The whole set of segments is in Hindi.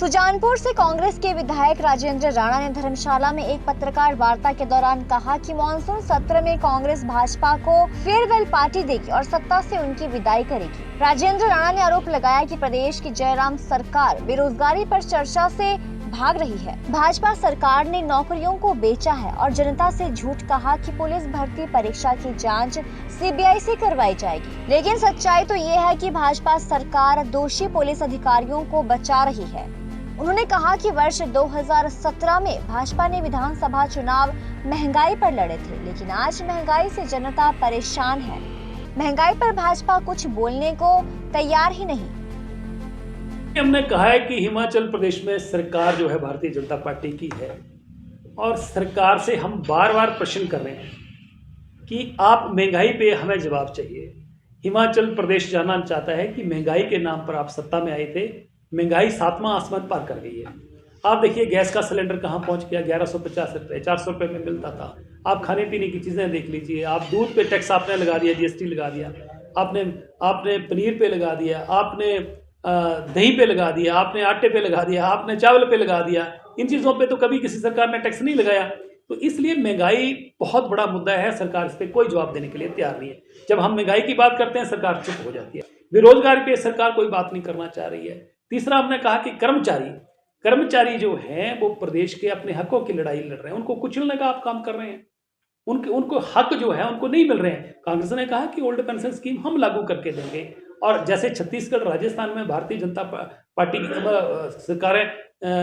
सुजानपुर से कांग्रेस के विधायक राजेंद्र राणा ने धर्मशाला में एक पत्रकार वार्ता के दौरान कहा कि मॉनसून सत्र में कांग्रेस भाजपा को फेयरवेल पार्टी देगी और सत्ता से उनकी विदाई करेगी। राजेंद्र राणा ने आरोप लगाया कि प्रदेश की जयराम सरकार बेरोजगारी पर चर्चा से भाग रही है। भाजपा सरकार ने नौकरियों को बेचा है और जनता से झूठ कहा कि पुलिस भर्ती परीक्षा की जांच सीबीआई से करवाई जाएगी, लेकिन सच्चाई तो ये है कि भाजपा सरकार दोषी पुलिस अधिकारियों को बचा रही है। उन्होंने कहा कि वर्ष 2017 में भाजपा ने विधानसभा चुनाव महंगाई पर लड़े थे, लेकिन आज महंगाई से जनता परेशान है। महंगाई पर भाजपा कुछ बोलने को तैयार ही नहीं। हमने कहा है कि हिमाचल प्रदेश में सरकार जो है भारतीय जनता पार्टी की है और सरकार से हम बार बार प्रश्न कर रहे हैं कि आप महंगाई पे हमें जवाब चाहिए। हिमाचल प्रदेश जानना चाहता है कि महंगाई के नाम पर आप सत्ता में आए थे, महंगाई सातवां आसमान पार कर गई है। आप देखिए गैस का सिलेंडर कहाँ पहुँच गया, 1150 रुपये, 400 रुपये में मिलता था। आप खाने पीने की चीज़ें देख लीजिए, आप दूध पे टैक्स आपने लगा दिया, जीएसटी लगा दिया, आपने पनीर पे लगा दिया, आपने दही पे लगा दिया, आपने आटे पे लगा दिया, आपने चावल पे लगा दिया। इन चीज़ों पे तो कभी किसी सरकार ने टैक्स नहीं लगाया। तो इसलिए महंगाई बहुत बड़ा मुद्दा है, सरकार इस पर कोई जवाब देने के लिए तैयार नहीं है। जब हम महंगाई की बात करते हैं सरकार चुप हो जाती है। बेरोजगारी पे सरकार कोई बात नहीं करना चाह रही है। तीसरा हमने कहा कि कर्मचारी जो हैं वो प्रदेश के अपने हकों की लड़ाई लड़ रहे हैं, उनको कुचलने का आप काम कर रहे हैं। उनको हक जो है उनको नहीं मिल रहे हैं। कांग्रेस ने कहा कि ओल्ड पेंशन स्कीम हम लागू करके देंगे, और जैसे छत्तीसगढ़ राजस्थान में भारतीय जनता पार्टी की सरकारें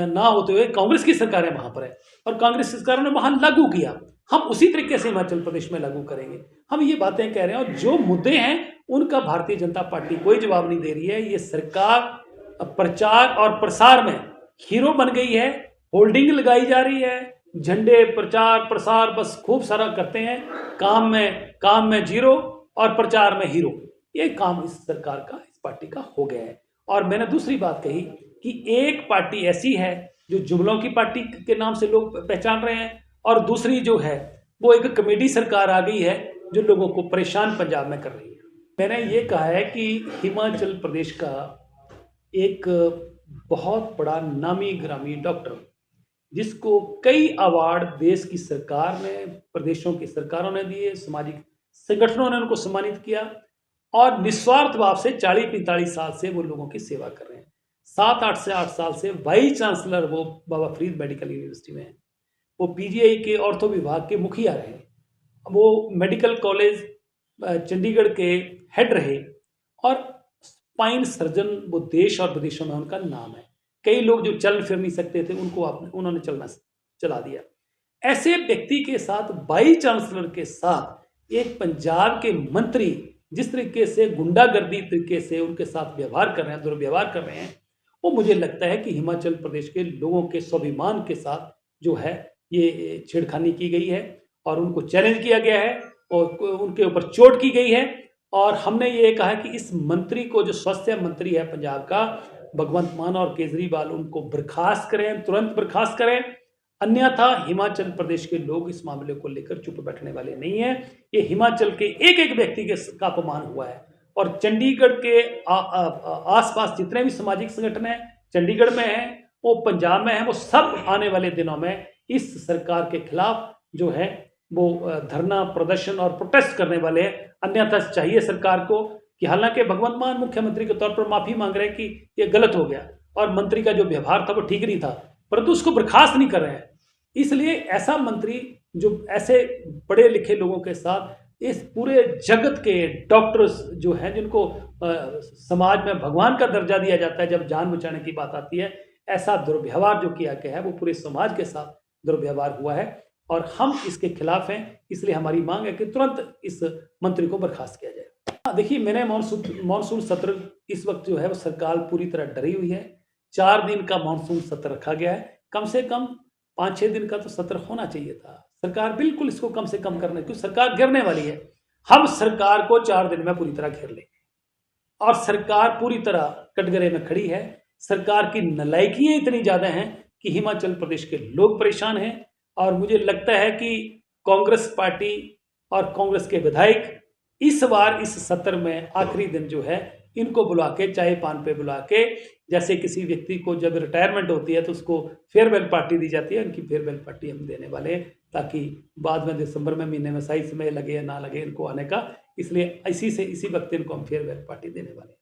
ना होते हुए कांग्रेस की सरकारें वहां पर है और कांग्रेस सरकारों ने वहां लागू किया, हम उसी तरीके से हिमाचल प्रदेश में लागू करेंगे। हम ये बातें कह रहे हैं और जो मुद्दे हैं उनका भारतीय जनता पार्टी कोई जवाब नहीं दे रही है। ये सरकार प्रचार और प्रसार में हीरो बन गई है, होल्डिंग लगाई जा रही है, झंडे प्रचार प्रसार बस खूब सारा करते हैं। काम में जीरो और प्रचार में हीरो, ये काम इस सरकार का, इस पार्टी का हो गया है। और मैंने दूसरी बात कही कि एक पार्टी ऐसी है जो जुमलों की पार्टी के नाम से लोग पहचान रहे हैं और दूसरी जो है वो एक कमेडी सरकार आ गई है जो लोगों को परेशान पंजाब में कर रही है। मैंने ये कहा है कि हिमाचल प्रदेश का एक बहुत बड़ा नामी ग्रामी डॉक्टर, जिसको कई अवार्ड देश की सरकार ने, प्रदेशों की सरकारों ने दिए, सामाजिक संगठनों ने उनको सम्मानित किया और निस्वार्थ भाव से 40-45 साल से वो लोगों की सेवा कर रहे हैं। 7-8 से 8 साल से वाइस चांसलर वो बाबा फरीद मेडिकल यूनिवर्सिटी में है, वो पीजीआई के ऑर्थो विभाग के मुखिया रहे, वो मेडिकल कॉलेज चंडीगढ़ के हेड रहे और स्पाइन सर्जन वो देश और विदेशों में उनका नाम है। कई लोग जो चल फिर नहीं सकते थे उन्होंने चला दिया। ऐसे व्यक्ति के साथ, वाइस चांसलर के साथ एक पंजाब के मंत्री जिस तरीके से गुंडागर्दी तरीके से उनके साथ व्यवहार कर रहे हैं, दुर्व्यवहार कर रहे हैं, वो मुझे लगता है कि हिमाचल प्रदेश के लोगों के स्वाभिमान के साथ जो है ये छेड़खानी की गई है और उनको चैलेंज किया गया है और उनके ऊपर चोट की गई है। और हमने ये कहा कि इस मंत्री को, जो स्वास्थ्य मंत्री है पंजाब का, भगवंत मान और केजरीवाल, उनको बर्खास्त करें, तुरंत बर्खास्त करें, अन्यथा हिमाचल प्रदेश के लोग इस मामले को लेकर चुप बैठने वाले नहीं हैं। ये हिमाचल के एक एक व्यक्ति का अपमान हुआ है और चंडीगढ़ के आसपास जितने भी सामाजिक संगठन हैं, चंडीगढ़ में हैं, वो पंजाब में हैं, वो सब आने वाले दिनों में इस सरकार के खिलाफ जो है वो धरना प्रदर्शन और प्रोटेस्ट करने वाले हैं। अन्यथा चाहिए सरकार को कि हालांकि भगवंत मान मुख्यमंत्री के तौर पर माफी मांग रहे हैं कि ये गलत हो गया और मंत्री का जो व्यवहार था वो ठीक नहीं था, परंतु उसको बर्खास्त नहीं कर रहे हैं। इसलिए ऐसा मंत्री जो ऐसे पढ़े लिखे लोगों के साथ, इस पूरे जगत के डॉक्टर्स जो हैं जिनको समाज में भगवान का दर्जा दिया जाता है, जब जान बचाने की बात आती है, ऐसा दुर्व्यवहार जो किया गया है वो पूरे समाज के साथ दुर्व्यवहार हुआ है और हम इसके खिलाफ हैं। इसलिए हमारी मांग है कि तुरंत इस मंत्री को बर्खास्त किया जाए। देखिए, मैंने मानसून सत्र इस वक्त जो है वो सरकार पूरी तरह डरी हुई है। 4 दिन का मानसून सत्र रखा गया है, कम से कम 5-6 दिन का तो सत्र होना चाहिए था। सरकार बिल्कुल इसको कम से कम करने, क्योंकि सरकार गिरने वाली है। हम सरकार को 4 दिन में पूरी तरह घेर लेंगे और सरकार पूरी तरह कटघरे में खड़ी है। सरकार की नालायकियां इतनी ज्यादा हैं कि हिमाचल प्रदेश के लोग परेशान हैं और मुझे लगता है कि कांग्रेस पार्टी और कांग्रेस के विधायक इस बार इस सत्र में आखिरी दिन जो है इनको बुला के चाय पान पे बुला के, जैसे किसी व्यक्ति को जब रिटायरमेंट होती है तो उसको फेयरवेल पार्टी दी जाती है, उनकी फेयरवेल पार्टी हम देने वाले हैं, ताकि बाद में दिसंबर में महीने में सही समय लगे या ना लगे इनको आने का, इसलिए इसी वक्त इनको हम फेयरवेल पार्टी देने वाले हैं।